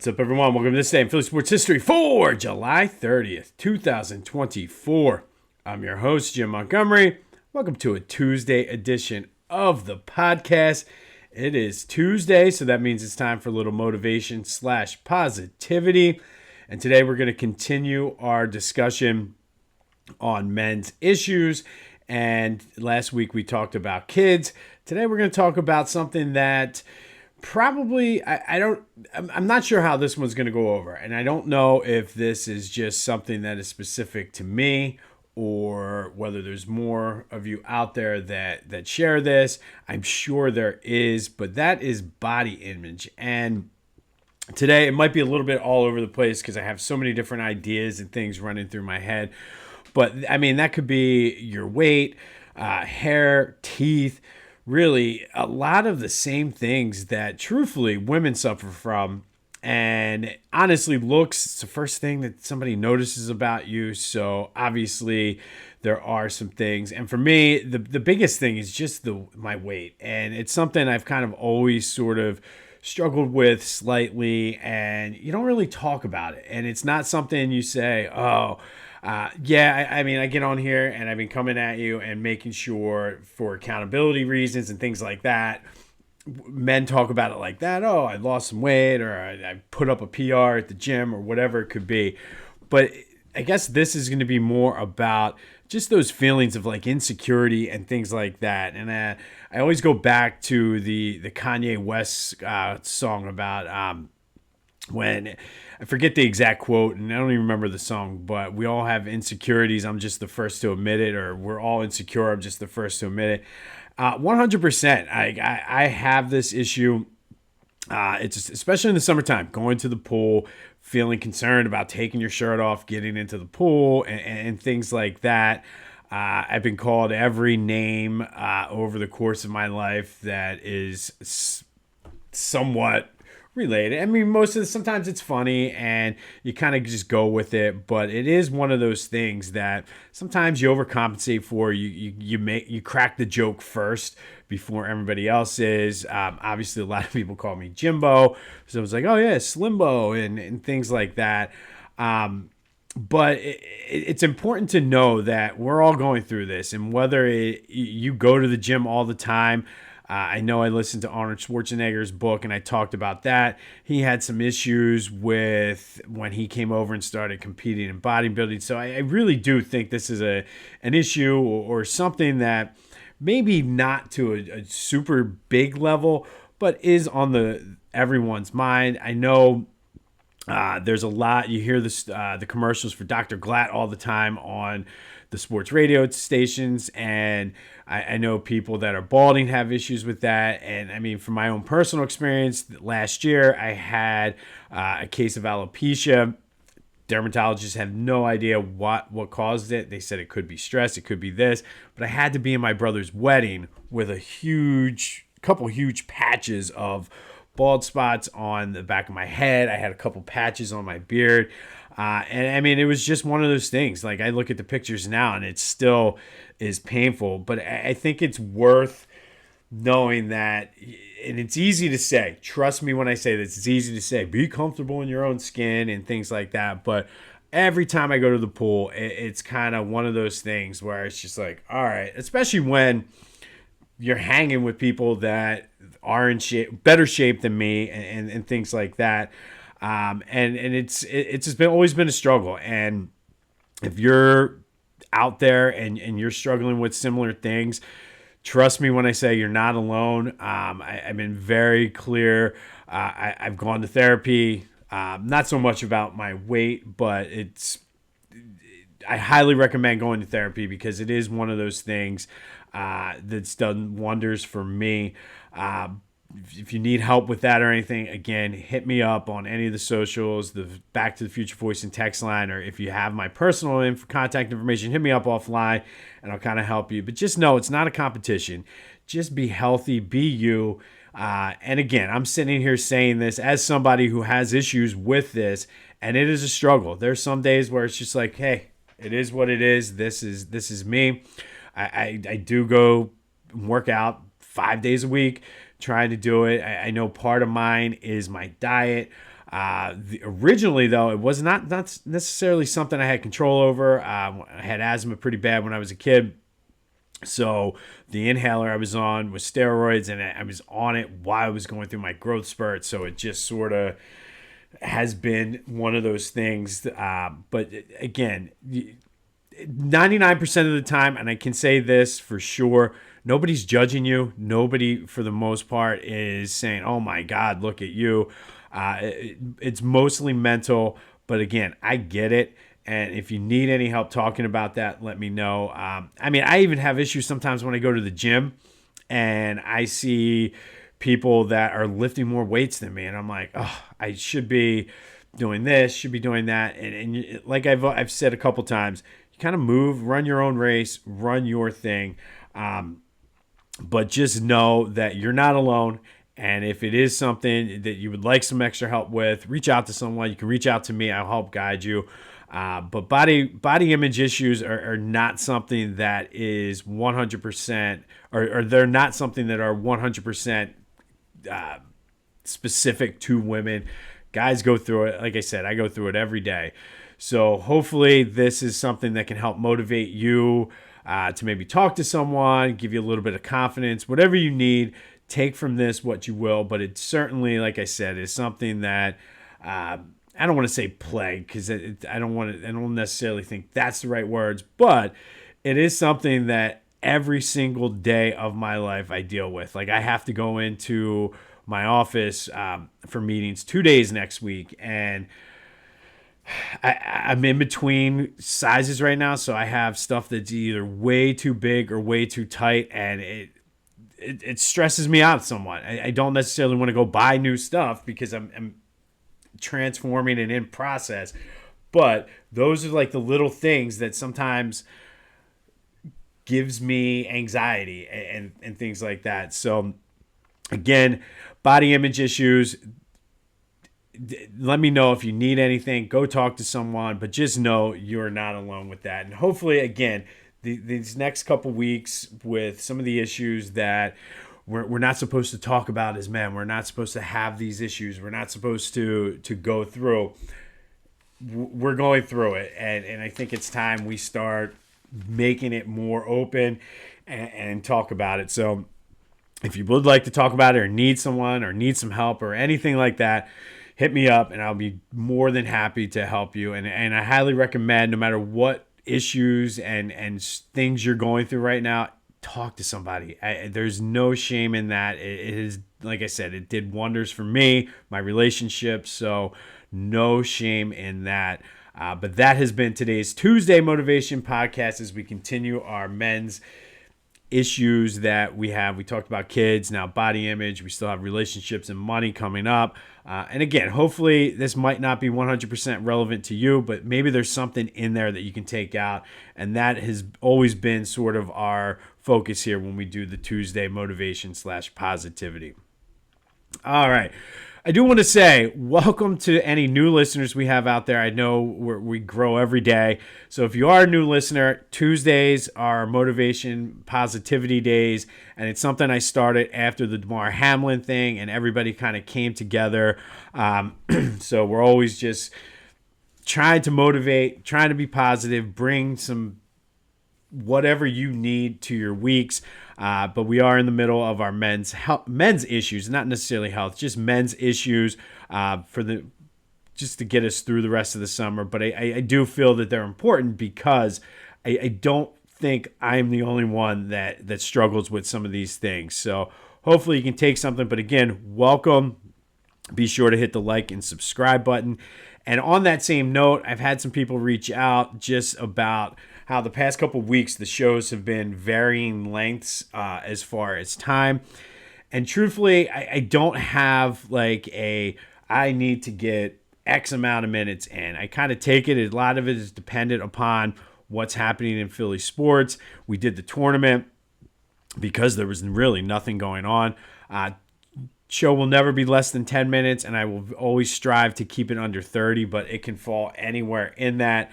What's up, everyone? Welcome to this day in Philly sports history for July 30th, 2024. I'm your host, Jim Montgomery. Welcome to a Tuesday edition of the podcast. It is Tuesday, so that means it's time for a little motivation / positivity. And today we're going to continue our discussion on men's issues. And last week we talked about kids. Today we're going to talk about something that probably, I'm not sure how this one's going to go over. And I don't know if this is just something that is specific to me or whether there's more of you out there that share this. I'm sure there is, but that is body image. And today it might be a little bit all over the place because I have so many different ideas and things running through my head. But I mean, that could be your weight, hair, teeth, really a lot of the same things that truthfully women suffer from. And honestly, looks, it's the first thing that somebody notices about you. So obviously there are some things. And for me, the biggest thing is just my weight. And it's something I've kind of always sort of struggled with slightly, and you don't really talk about it. And it's not something you say, I get on here and I've been coming at you and making sure for accountability reasons and things like that. Men talk about it like that. Oh, I lost some weight, or I put up a PR at the gym, or whatever it could be. But I guess this is going to be more about just those feelings of like insecurity and things like that. And I always go back to the Kanye West song about when I forget the exact quote, and I don't even remember the song, but we all have insecurities. I'm just the first to admit it, or we're all insecure. I'm just the first to admit it. 100%. I have this issue. It's just, especially in the summertime, going to the pool, feeling concerned about taking your shirt off, getting into the pool, and things like that. I've been called every name over the course of my life that is somewhat related. I mean, sometimes it's funny and you kind of just go with it, but it is one of those things that sometimes you overcompensate for. You crack the joke first before everybody else is. Obviously, a lot of people call me Jimbo, so it was like, oh yeah, Slimbo and things like that. But it's important to know that we're all going through this, and whether you go to the gym all the time. I know I listened to Arnold Schwarzenegger's book, and I talked about that. He had some issues with when he came over and started competing in bodybuilding. So I really do think this is an issue or something that maybe not to a super big level, but is on everyone's mind. I know there's a lot. You hear the commercials for Dr. Glatt all the time on the sports radio stations, and I know people that are balding have issues with that. And I mean, from my own personal experience, last year I had a case of alopecia. Dermatologists have no idea what caused it. They said it could be stress, it could be this, but I had to be in my brother's wedding with a couple huge patches of bald spots on the back of my head. I had a couple patches on my beard. And I mean, it was just one of those things. Like, I look at the pictures now and it still is painful, but I think it's worth knowing that, and it's easy to say, trust me when I say this, it's easy to say, be comfortable in your own skin and things like that. But every time I go to the pool, it's kind of one of those things where it's just like, all right, especially when you're hanging with people that are in better shape than me and things like that. And it's just always been a struggle. And if you're out there and you're struggling with similar things, trust me when I say you're not alone. I've been very clear. I've gone to therapy, not so much about my weight, but I highly recommend going to therapy because it is one of those things that's done wonders for me. If you need help with that or anything, again, hit me up on any of the socials, the Back to the Future Voice and text line, or if you have my personal contact information, hit me up offline and I'll kind of help you. But just know it's not a competition. Just be healthy, be you. And again, I'm sitting here saying this as somebody who has issues with this, and it is a struggle. There's some days where it's just like, hey, it is what it is. This is me. I do go work out 5 days a week, trying to do it. I know part of mine is my diet. Originally, though, it was not necessarily something I had control over. I had asthma pretty bad when I was a kid. So the inhaler I was on was steroids, and I was on it while I was going through my growth spurt. So it just sort of has been one of those things. But again, 99% of the time, and I can say this for sure, nobody's judging you. Nobody, for the most part, is saying, oh my God, look at you. It's mostly mental. But again, I get it. And if you need any help talking about that, let me know. I even have issues sometimes when I go to the gym and I see people that are lifting more weights than me. And I'm like, oh, I should be doing this, should be doing that. And like I've said a couple times, you kind of move, run your own race, run your thing. But just know that you're not alone. And if it is something that you would like some extra help with, reach out to someone. You can reach out to me. I'll help guide you. But body image issues are not something that is 100%, or they're not something that are 100% specific to women. Guys go through it. Like I said, I go through it every day. So hopefully this is something that can help motivate you to maybe talk to someone, give you a little bit of confidence, whatever you need. Take from this what you will, but it certainly, like I said, is something that I don't want to say plague, because I don't necessarily think that's the right words, but it is something that every single day of my life I deal with. Like, I have to go into my office for meetings 2 days next week, and I'm in between sizes right now, so I have stuff that's either way too big or way too tight, and it stresses me out somewhat. I don't necessarily want to go buy new stuff because I'm transforming and in process, but those are like the little things that sometimes gives me anxiety and things like that. So again, body image issues, let me know if you need anything. Go talk to someone, but just know you're not alone with that. And hopefully, again, these next couple weeks with some of the issues that we're not supposed to talk about as men, we're not supposed to have these issues, we're not supposed to go through, we're going through it. And I think it's time we start making it more open and talk about it. So if you would like to talk about it, or need someone, or need some help, or anything like that, hit me up and I'll be more than happy to help you. And I highly recommend, no matter what issues and things you're going through right now, talk to somebody. There's no shame in that. It is, like I said, it did wonders for me, my relationship. So no shame in that. But that has been today's Tuesday Motivation Podcast as we continue our men's issues that we have. We talked about kids, now body image. We still have relationships and money coming up. And again, hopefully this might not be 100% relevant to you, but maybe there's something in there that you can take out. And that has always been sort of our focus here when we do the Tuesday motivation / positivity. All right. I do want to say welcome to any new listeners we have out there. I know we grow every day. So if you are a new listener, Tuesdays are motivation positivity days. And it's something I started after the Damar Hamlin thing, and everybody kind of came together. So we're always just trying to motivate, trying to be positive, bring some whatever you need to your weeks. But we are in the middle of our men's issues, not necessarily health, just men's issues just to get us through the rest of the summer. But I do feel that they're important because I don't think I'm the only one that struggles with some of these things. So hopefully you can take something. But again, welcome. Be sure to hit the like and subscribe button. And on that same note, I've had some people reach out just about how the past couple of weeks the shows have been varying lengths as far as time. And truthfully, I don't have like I need to get X amount of minutes in. I kind of take it. A lot of it is dependent upon what's happening in Philly sports. We did the tournament because there was really nothing going on. Show will never be less than 10 minutes, and I will always strive to keep it under 30, but it can fall anywhere in that.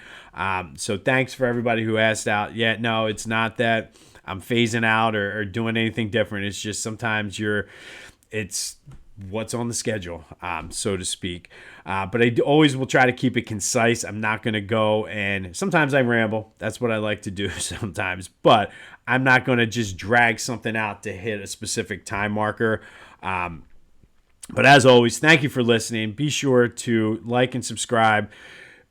So thanks for everybody who asked out. Yeah, no, it's not that I'm phasing out or doing anything different. It's just sometimes it's what's on the schedule, so to speak. But I always will try to keep it concise. I'm not going to go, and sometimes I ramble. That's what I like to do sometimes. But I'm not going to just drag something out to hit a specific time marker. But as always, thank you for listening. Be sure to like and subscribe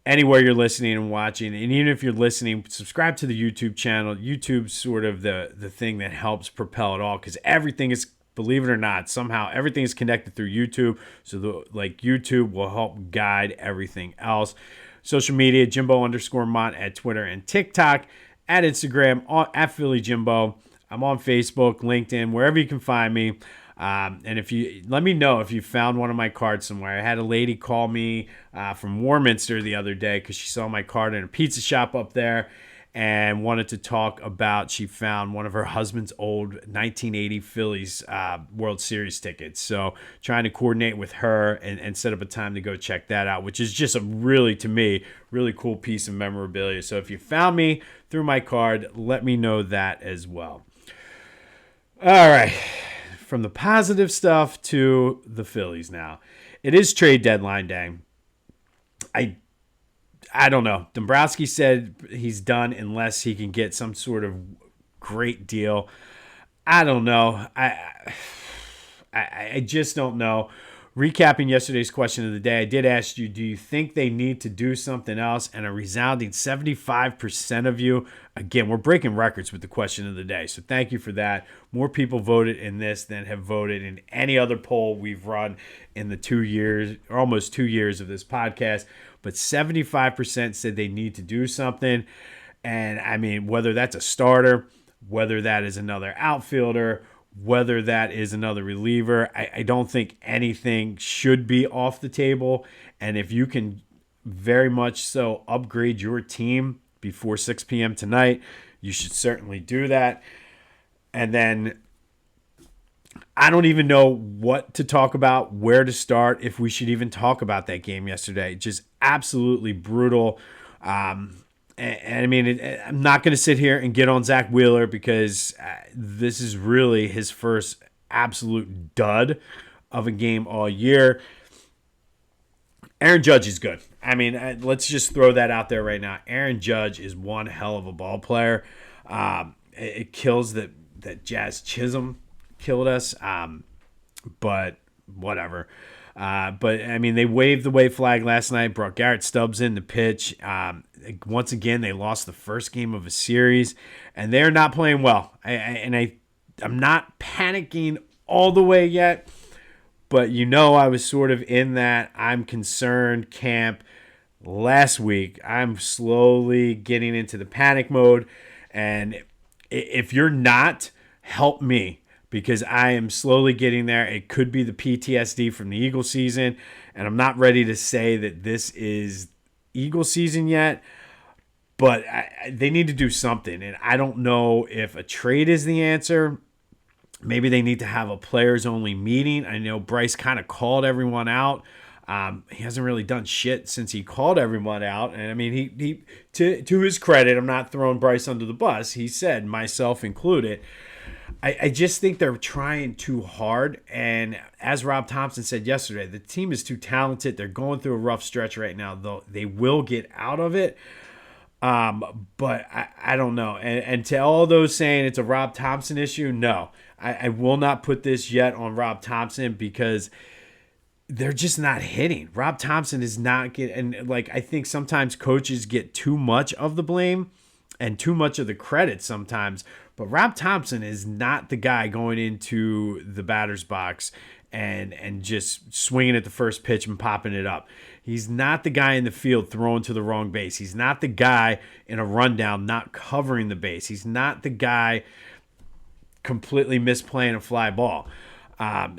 anywhere you're listening and watching. And even if you're listening, subscribe to the YouTube channel. YouTube's sort of the thing that helps propel it all, because everything is, believe it or not, somehow everything is connected through YouTube. So YouTube will help guide everything else. Social media, Jimbo_Mont at Twitter and TikTok, at Instagram, at Philly Jimbo. I'm on Facebook, LinkedIn, wherever you can find me. And if you let me know if you found one of my cards somewhere. I had a lady call me from Warminster the other day because she saw my card in a pizza shop up there and wanted to talk about, she found one of her husband's old 1980 Phillies World Series tickets. So trying to coordinate with her and set up a time to go check that out, which is just a really, to me, really cool piece of memorabilia. So if you found me through my card, let me know that as well. All right. From the positive stuff to the Phillies now. It is trade deadline day. I don't know. Dombrowski said he's done unless he can get some sort of great deal. I don't know. I just don't know. Recapping yesterday's question of the day, I did ask you, do you think they need to do something else? And a resounding 75% of you, again, we're breaking records with the question of the day. So thank you for that. More people voted in this than have voted in any other poll we've run in the 2 years, or almost 2 years of this podcast. But 75% said they need to do something. And I mean, whether that's a starter, whether that is another outfielder, whether that is another reliever, I don't think anything should be off the table. And if you can very much so upgrade your team before 6 p.m. tonight, you should certainly do that. And then I don't even know what to talk about, where to start, if we should even talk about that game yesterday. Just absolutely brutal. And I mean, I'm not going to sit here and get on Zach Wheeler because this is really his first absolute dud of a game all year. Aaron Judge is good. I mean, let's just throw that out there right now. Aaron Judge is one hell of a ball player. It kills that Jazz Chisholm killed us, but whatever. But, I mean, they waved the white flag last night, brought Garrett Stubbs in to pitch. Once again, they lost the first game of a series, and they're not playing well. I'm not panicking all the way yet, but I was sort of in that I'm concerned camp last week. I'm slowly getting into the panic mode, and if you're not, help me, because I am slowly getting there. It could be the PTSD from the Eagle season, and I'm not ready to say that this is Eagle season yet, but they need to do something. And I don't know if a trade is the answer. Maybe they need to have a players-only meeting. I know Bryce kind of called everyone out. He hasn't really done shit since he called everyone out. And I mean, he to his credit, I'm not throwing Bryce under the bus. He said, myself included, I just think they're trying too hard. And as Rob Thompson said yesterday, the team is too talented. They're going through a rough stretch right now, though they will get out of it. But I don't know. And to all those saying it's a Rob Thompson issue, no. I will not put this yet on Rob Thompson because they're just not hitting. Rob Thompson is not getting, and I think sometimes coaches get too much of the blame and too much of the credit sometimes. But Rob Thompson is not the guy going into the batter's box and just swinging at the first pitch and popping it up. He's not the guy in the field throwing to the wrong base. He's not the guy in a rundown not covering the base. He's not the guy completely misplaying a fly ball.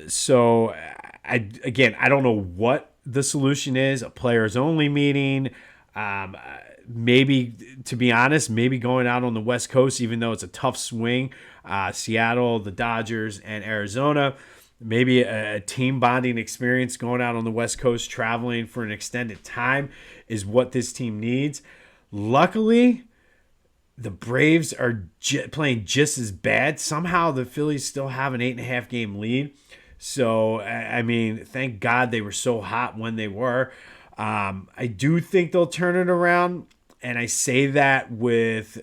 So, I don't know what the solution is. A players-only meeting. Maybe, to be honest, maybe going out on the West Coast, even though it's a tough swing. Seattle, the Dodgers, and Arizona. Maybe a team bonding experience going out on the West Coast, traveling for an extended time is what this team needs. Luckily, the Braves are playing just as bad. Somehow the Phillies still have an 8.5 game lead. So, I mean, thank God they were so hot when they were. I do think they'll turn it around. And I say that with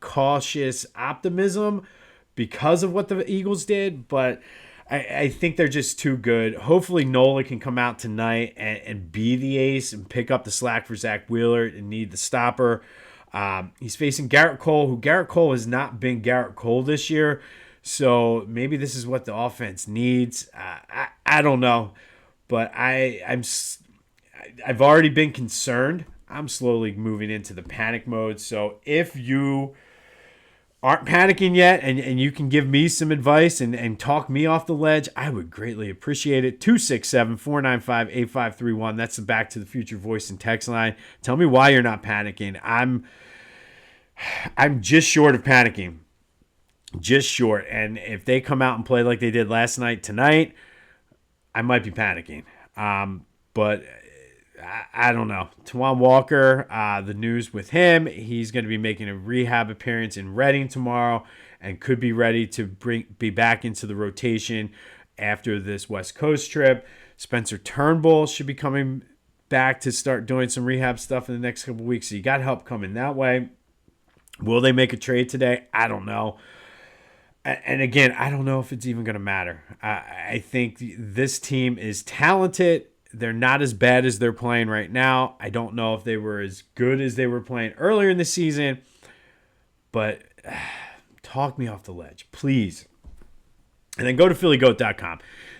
cautious optimism because of what the Eagles did. But I think they're just too good. Hopefully, Nola can come out tonight and be the ace and pick up the slack for Zach Wheeler and need the stopper. He's facing Garrett Cole, who Garrett Cole has not been Garrett Cole this year. So maybe this is what the offense needs. I don't know, but I've already been concerned. I'm slowly moving into the panic mode. So if you aren't panicking yet and you can give me some advice and talk me off the ledge, I would greatly appreciate it. 267-495-8531. That's the Back to the Future voice and text line. Tell me why you're not panicking. I'm just short of panicking. Just short. And if they come out and play like they did last night tonight, I might be panicking. But I don't know. Tawan Walker, the news with him, he's going to be making a rehab appearance in Reading tomorrow and could be ready to be back into the rotation after this West Coast trip. Spencer Turnbull should be coming back to start doing some rehab stuff in the next couple weeks. So you got help coming that way. Will they make a trade today? I don't know. And again, I don't know if it's even going to matter. I think this team is talented. They're not as bad as they're playing right now. I don't know if they were as good as they were playing earlier in the season. But talk me off the ledge, please. And then go to phillygoat.com.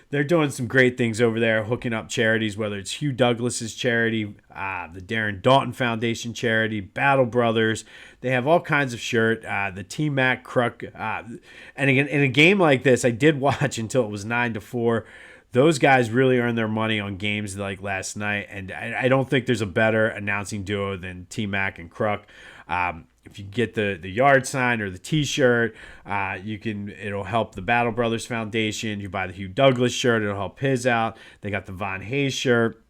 They're doing some great things over there, hooking up charities, whether it's Hugh Douglas's charity, the Darren Dalton Foundation charity, Battle Brothers. They have all kinds of shirt, the T-Mac Crook. And again, in a game like this, I did watch until it was 9-4. Those guys really earn their money on games like last night, and I don't think there's a better announcing duo than T-Mac and Crook. If you get the yard sign or the T-shirt, it'll help the Battle Brothers Foundation. You buy the Hugh Douglas shirt, it'll help his out. They got the Von Hayes shirt.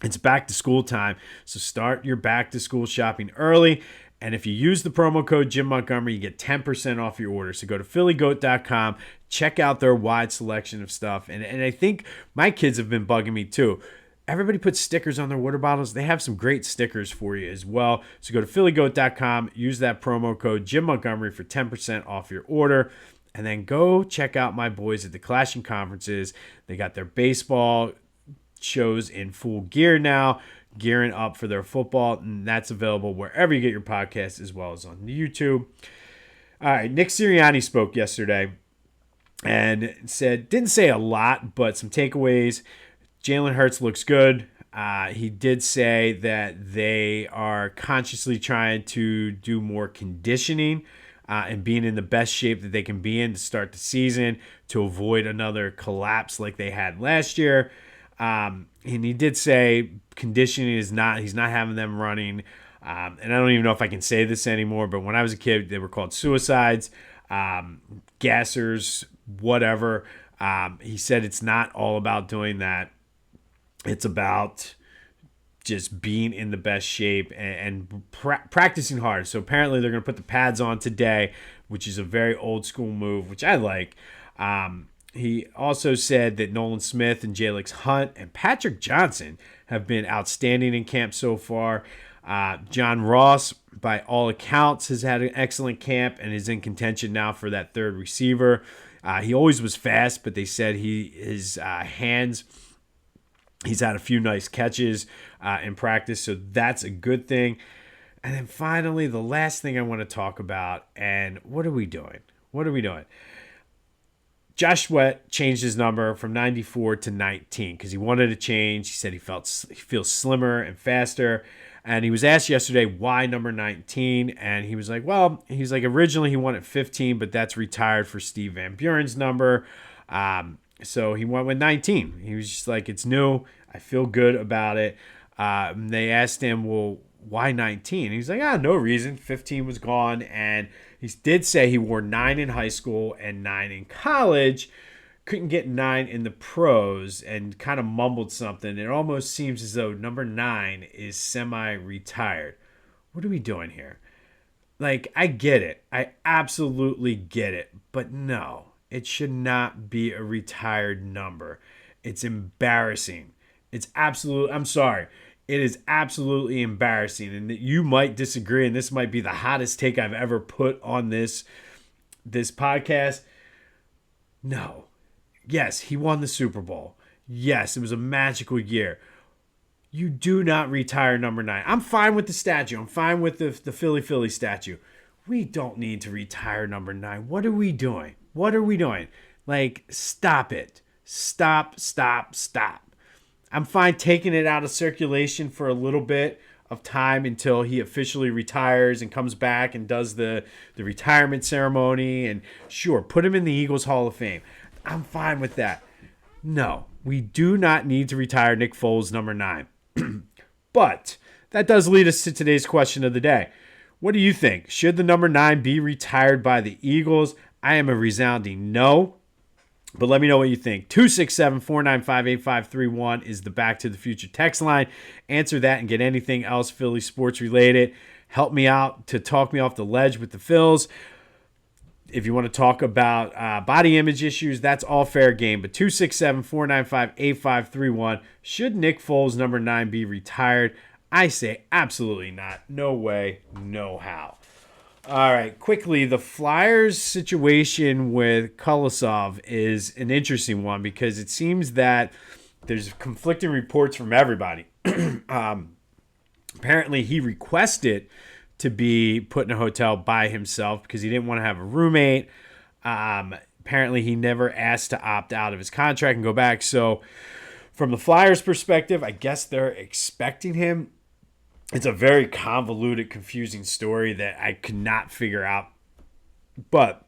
It's back to school time, so start your back to school shopping early. And if you use the promo code Jim Montgomery, you get 10% off your order. So go to phillygoat.com, check out their wide selection of stuff. And I think my kids have been bugging me too. Everybody puts stickers on their water bottles. They have some great stickers for you as well. So go to phillygoat.com, use that promo code Jim Montgomery for 10% off your order. And then go check out my boys at the Clashing Conferences. They got their baseball shows in full gear now, gearing up for their football, and that's available wherever you get your podcasts as well as on YouTube. All right, Nick Sirianni spoke yesterday and didn't say a lot, but some takeaways. Jalen Hurts looks good. He did say that they are consciously trying to do more conditioning and being in the best shape that they can be in to start the season to avoid another collapse like they had last year. And he did say conditioning he's not having them running. And I don't even know if I can say this anymore, but when I was a kid, they were called suicides, gassers, whatever. He said it's not all about doing that. It's about just being in the best shape and practicing hard. So apparently they're going to put the pads on today, which is a very old school move, which I like. He also said that Nolan Smith and Jalix Hunt and Patrick Johnson have been outstanding in camp so far. John Ross, by all accounts, has had an excellent camp and is in contention now for that third receiver. He always was fast, but they said his hands, he's had a few nice catches in practice, so that's a good thing. And then finally, the last thing I want to talk about, and what are we doing? Josh Sweat changed his number from 94 to 19 because he wanted to change. He said he feels slimmer and faster. And he was asked yesterday why number 19. And he was like, originally he wanted 15, but that's retired for Steve Van Buren's number. So he went with 19. He was just like, it's new. I feel good about it. They asked him, well, why 19? And he's like, no reason. 15 was gone. And he did say he wore 9 in high school and 9 in college. Couldn't get 9 in the pros and kind of mumbled something. It almost seems as though number 9 is semi-retired. What are we doing here? Like, I get it. I absolutely get it. But no, It should not be a retired number. It's embarrassing. I'm sorry. It is absolutely embarrassing. And you might disagree, and this might be the hottest take I've ever put on this podcast. No. Yes, he won the Super Bowl. Yes, it was a magical year. You do not retire number 9. I'm fine with the statue. I'm fine with the Philly statue. We don't need to retire number 9. What are we doing? Like, stop it. Stop. I'm fine taking it out of circulation for a little bit of time until he officially retires and comes back and does the retirement ceremony. And sure, put him in the Eagles Hall of Fame. I'm fine with that. No, we do not need to retire Nick Foles number 9. But that does lead us to today's question of the day. What do you think? Should the number 9 be retired by the Eagles? I am a resounding no. But let me know what you think. 267-495-8531 is the Back to the Future text line. Answer that and get anything else Philly sports related. Help me out to talk me off the ledge with the Phils. If you want to talk about body image issues, that's all fair game. But 267-495-8531. Should Nick Foles, number 9, be retired? I say absolutely not. No way, no how. All right, quickly, the Flyers situation with Kulisov is an interesting one because it seems that there's conflicting reports from everybody. Apparently, he requested to be put in a hotel by himself because he didn't want to have a roommate. Apparently, he never asked to opt out of his contract and go back. So, from the Flyers' perspective, I guess they're expecting him. It's a very convoluted, confusing story that I could not figure out. But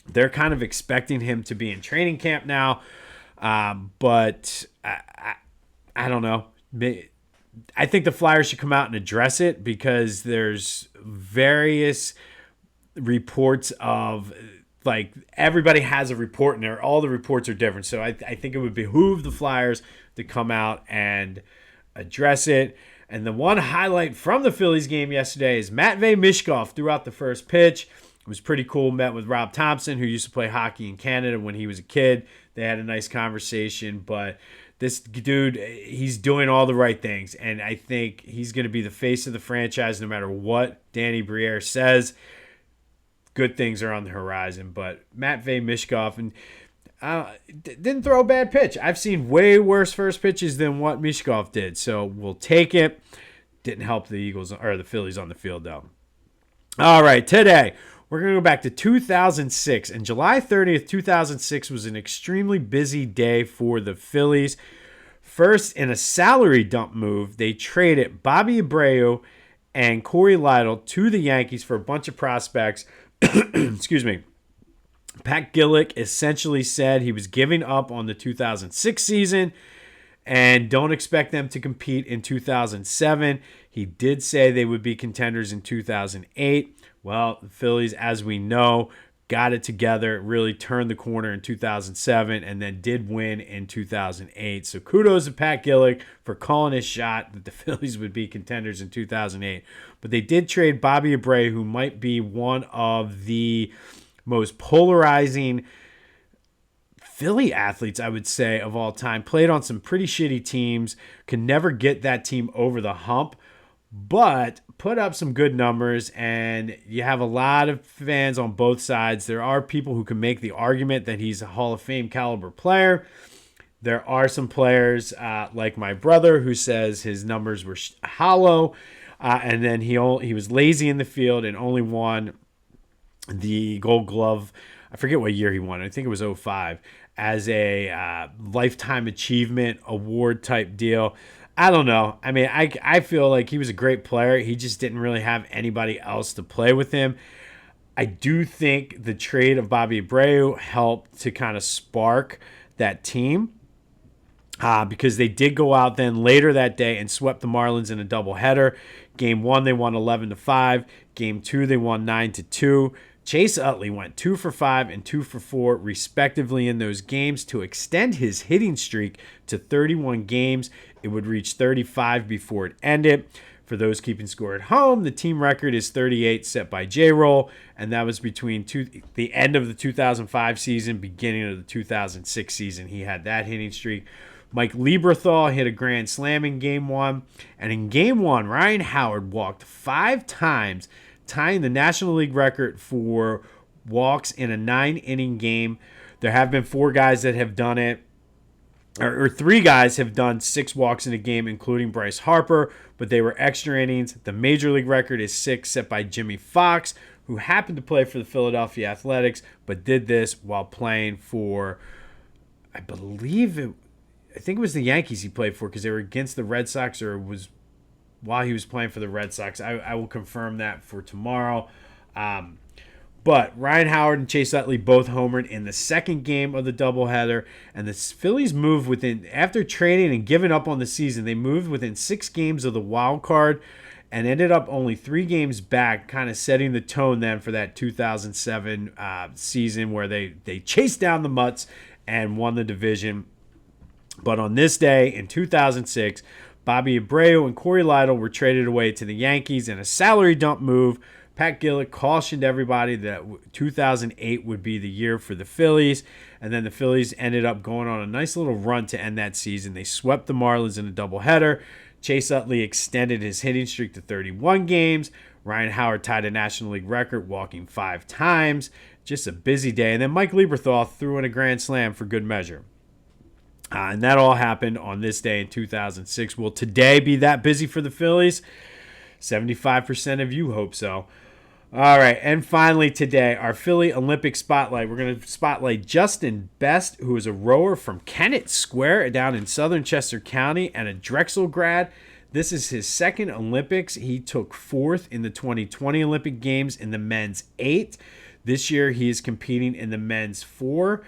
they're kind of expecting him to be in training camp now. But I don't know. I think the Flyers should come out and address it because there's various reports of, like, everybody has a report in there. All the reports are different. So I think it would behoove the Flyers to come out and address it. And the one highlight from the Phillies game yesterday is Matvei Michkov threw out the first pitch. It was pretty cool. Met with Rob Thompson, who used to play hockey in Canada when he was a kid. They had a nice conversation. But this dude, he's doing all the right things. And I think he's going to be the face of the franchise no matter what Danny Briere says. Good things are on the horizon. But Matvei Michkov didn't throw a bad pitch. I've seen way worse first pitches than what Michkov did. So we'll take it. Didn't help the Eagles or the Phillies on the field, though. All right, today we're going to go back to 2006. And July 30th, 2006 was an extremely busy day for the Phillies. First, in a salary dump move, they traded Bobby Abreu and Corey Lytle to the Yankees for a bunch of prospects. Excuse me. Pat Gillick essentially said he was giving up on the 2006 season and don't expect them to compete in 2007. He did say they would be contenders in 2008. Well, the Phillies, as we know, got it together, really turned the corner in 2007, and then did win in 2008. So kudos to Pat Gillick for calling his shot that the Phillies would be contenders in 2008. But they did trade Bobby Abreu, who might be one of the most polarizing Philly athletes, I would say, of all time. Played on some pretty shitty teams, could never get that team over the hump, but put up some good numbers, and you have a lot of fans on both sides. There are people who can make the argument that he's a Hall of Fame caliber player. There are some players like my brother who says his numbers were hollow, and then he was lazy in the field and only won the Gold Glove. I forget what year he won. I think it was 2005 as a lifetime achievement award type deal. I don't know. I mean, I feel like he was a great player. He just didn't really have anybody else to play with him. I do think the trade of Bobby Abreu helped to kind of spark that team because they did go out then later that day and swept the Marlins in a doubleheader. Game 1, they won 11-5. Game 2, they won 9-2. Chase Utley went 2 for 5 and 2 for 4, respectively, in those games to extend his hitting streak to 31 games. It would reach 35 before it ended. For those keeping score at home, the team record is 38, set by J-Roll, and that was between the end of the 2005 season, beginning of the 2006 season. He had that hitting streak. Mike Lieberthal hit a grand slam in Game 1, and in Game 1, Ryan Howard walked 5 times, tying the National League record for walks in a 9-inning game. There have been 4 guys that have done it. Or 3 guys have done 6 walks in a game, including Bryce Harper, but they were extra innings. The Major League record is 6, set by Jimmy Fox, who happened to play for the Philadelphia Athletics, but did this while playing for, I think it was the Yankees he played for, because they were against the Red Sox, or it was while he was playing for the Red Sox. I will confirm that for tomorrow. But Ryan Howard and Chase Utley both homered in the second game of the doubleheader, and the Phillies moved after trading and giving up on the season, they moved within 6 games of the wild card and ended up only 3 games back, kind of setting the tone then for that 2007 season where they chased down the Mutts and won the division. But on this day in 2006, Bobby Abreu and Corey Lytle were traded away to the Yankees in a salary dump move. Pat Gillick cautioned everybody that 2008 would be the year for the Phillies, and then the Phillies ended up going on a nice little run to end that season. They swept the Marlins in a doubleheader. Chase Utley extended his hitting streak to 31 games. Ryan Howard tied a National League record, walking 5 times. Just a busy day. And then Mike Lieberthal threw in a grand slam for good measure. And that all happened on this day in 2006. Will today be that busy for the Phillies? 75% of you hope so. All right, and finally today, our Philly Olympic Spotlight. We're going to spotlight Justin Best, who is a rower from Kennett Square down in southern Chester County and a Drexel grad. This is his second Olympics. He took 4th in the 2020 Olympic Games in the men's 8. This year, he is competing in the men's 4.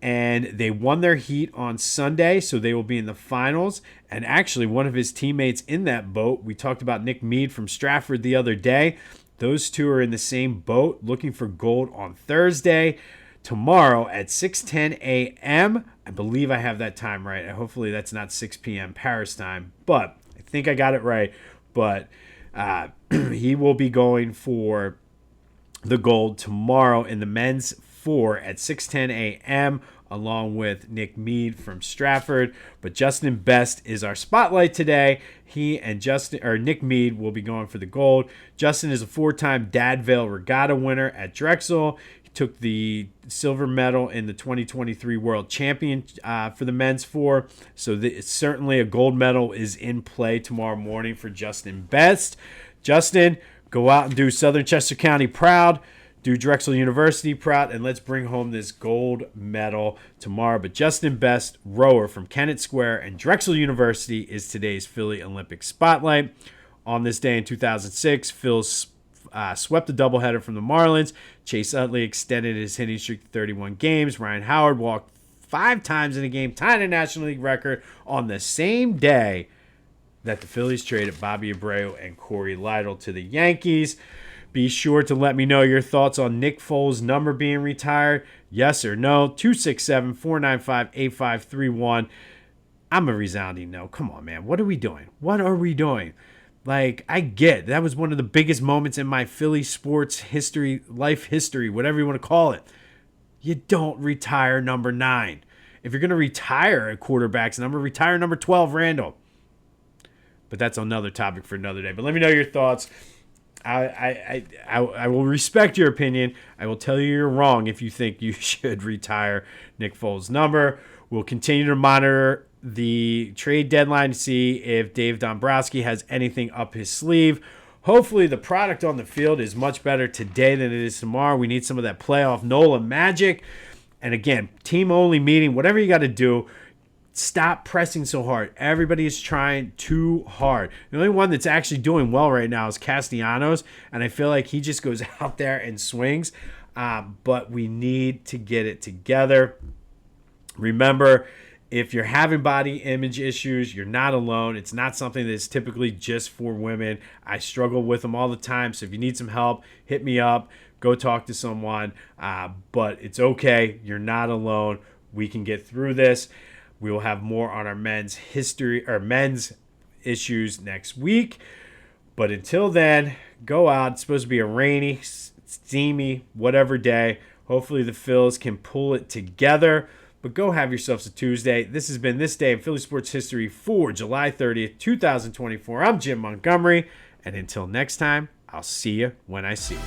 And they won their heat on Sunday, so they will be in the finals. And actually, one of his teammates in that boat, we talked about Nick Mead from Stratford the other day. Those 2 are in the same boat looking for gold on Thursday. Tomorrow at 6:10 a.m. I believe I have that time right. Hopefully that's not 6 p.m. Paris time, but I think I got it right. But he will be going for the gold tomorrow in the men's 4 at 6:10 a.m. along with Nick Mead from Stratford. But Justin Best is our spotlight today. He and Nick Mead will be going for the gold. Justin is a 4-time Dadvale Regatta winner at Drexel. He took the silver medal in the 2023 World Champion for the men's 4. So certainly a gold medal is in play tomorrow morning for Justin Best. Justin, go out and do Southern Chester County proud. Do Drexel University proud, and let's bring home this gold medal tomorrow. But Justin Best, rower from Kennett Square and Drexel University, is today's Philly Olympic Spotlight. On this day in 2006, Phil swept the doubleheader from the Marlins. Chase Utley extended his hitting streak to 31 games. Ryan Howard walked 5 times in a game, tying a National League record on the same day that the Phillies traded Bobby Abreu and Corey Lytle to the Yankees. Be sure to let me know your thoughts on Nick Foles' number being retired. Yes or no? 267-495-8531. I'm a resounding no. Come on, man. What are we doing? Like, I get that was one of the biggest moments in my Philly sports history, life history, whatever you want to call it. You don't retire number 9. If you're going to retire a quarterback's number, retire number 12, Randall. But that's another topic for another day. But let me know your thoughts. I will respect your opinion. I will tell you you're wrong if you think you should retire Nick Foles' number. We'll continue to monitor the trade deadline to see if Dave Dombrowski has anything up his sleeve. Hopefully the product on the field is much better today than it is tomorrow. We need some of that playoff NOLA magic. And again, team-only meeting, whatever you got to do, stop pressing so hard. Everybody is trying too hard. The only one that's actually doing well right now is Castellanos, and I feel like he just goes out there and swings. But we need to get it together. Remember, if you're having body image issues, you're not alone. It's not something that's typically just for women. I struggle with them all the time. So if you need some help, hit me up. Go talk to someone. But it's okay. You're not alone. We can get through this. We will have more on our men's issues next week. But until then, go out. It's supposed to be a rainy, steamy, whatever day. Hopefully the Phils can pull it together. But go have yourselves a Tuesday. This has been This Day in Philly Sports History for July 30th, 2024. I'm Jim Montgomery. And until next time, I'll see you when I see you.